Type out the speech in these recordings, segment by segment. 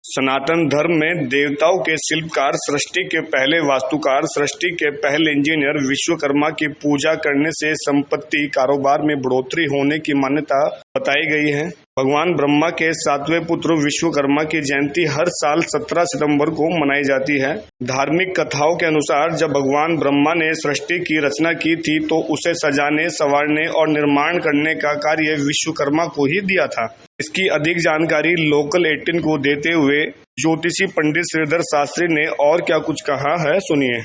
सनातन धर्म में देवताओं के शिल्पकार, सृष्टि के पहले वास्तुकार, सृष्टि के पहले इंजीनियर विश्वकर्मा की पूजा करने से संपत्ति, कारोबार में बढ़ोतरी होने की मान्यता बताई गई है। भगवान ब्रह्मा के 7वें पुत्र विश्वकर्मा की जयंती हर साल 17 सितंबर को मनाई जाती है। धार्मिक कथाओं के अनुसार जब भगवान ब्रह्मा ने सृष्टि की रचना की थी तो उसे सजाने, संवारने और निर्माण करने का कार्य विश्वकर्मा को ही दिया था। इसकी अधिक जानकारी लोकल 18 को देते हुए ज्योतिषी पंडित श्रीधर शास्त्री ने और क्या कुछ कहा है, सुनिए।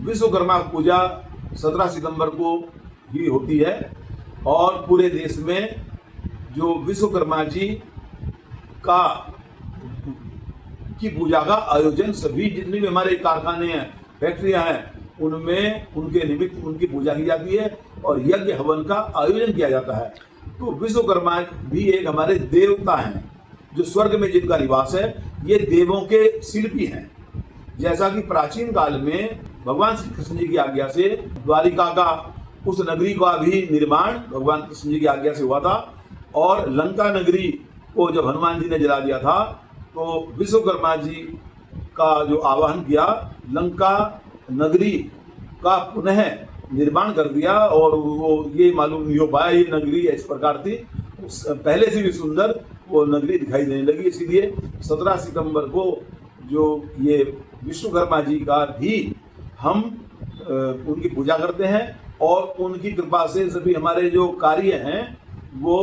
विश्वकर्मा पूजा 17 सितंबर को ही होती है और पूरे देश में जो विश्वकर्मा जी का की पूजा का आयोजन सभी जितने भी हमारे कारखाने हैं, फैक्ट्रियां हैं, उनमें उनके निमित्त उनकी पूजा की जाती है और यज्ञ हवन का आयोजन किया जाता है। तो विश्वकर्मा भी एक हमारे देवता हैं जो स्वर्ग में जिनका निवास है। ये देवों के शिल्पी हैं। जैसा कि प्राचीन काल में भगवान श्री कृष्ण जी की आज्ञा से द्वारिका का उस नगरी का भी निर्माण भगवान कृष्ण जी की आज्ञा से हुआ था और लंका नगरी को जब हनुमान जी ने जला दिया था तो विश्वकर्मा जी का जो आवाहन किया, लंका नगरी का पुनः निर्माण कर दिया और वो ये मालूम नहीं हो पाया ये नगरी इस प्रकार थी, पहले से भी सुंदर वो नगरी दिखाई देने लगी। इसीलिए 17 सितंबर को जो ये विश्वकर्मा जी का भी हम उनकी पूजा करते हैं और उनकी कृपा से सभी हमारे जो कार्य हैं वो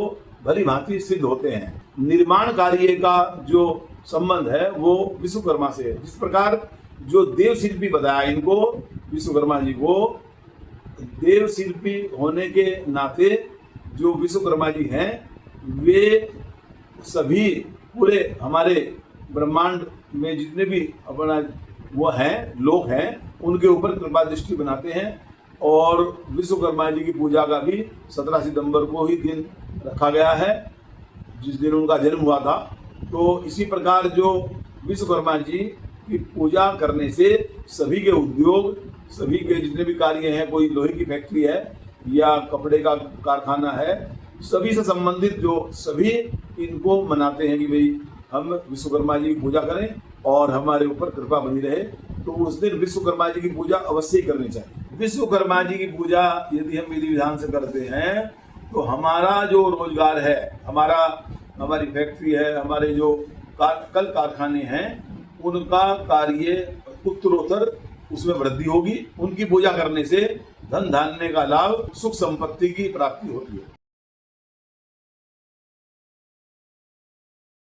भली भांति सिद्ध होते हैं। निर्माण कार्य का जो संबंध है वो विश्वकर्मा से है। जिस प्रकार जो देव शिल्पी बताया इनको, विश्वकर्मा जी को देव शिल्पी होने के नाते जो विश्वकर्मा जी हैं वे सभी पूरे हमारे ब्रह्मांड में जितने भी अपना वो हैं लोग हैं उनके ऊपर कृपा दृष्टि बनाते हैं और विश्वकर्मा जी की पूजा का भी 17 सितंबर को ही दिन रखा गया है जिस दिन उनका जन्म हुआ था। तो इसी प्रकार जो विश्वकर्मा जी की पूजा करने से सभी के उद्योग, सभी के जितने भी कार्य हैं, कोई लोहे की फैक्ट्री है या कपड़े का कारखाना है, सभी से संबंधित जो सभी इनको मनाते हैं कि भाई हम विश्वकर्मा जी की पूजा करें और हमारे ऊपर कृपा बनी रहे। तो उस दिन विश्वकर्मा जी की पूजा अवश्य ही करनी चाहिए। विश्वकर्मा जी की पूजा यदि हम विधि विधान से करते हैं तो हमारा जो रोजगार है, हमारी फैक्ट्री है, हमारे जो कल कारखाने हैं, उनका कार्य उत्तरोत्तर उसमें वृद्धि होगी। उनकी पूजा करने से धन धान्य का लाभ, सुख संपत्ति की प्राप्ति होती है।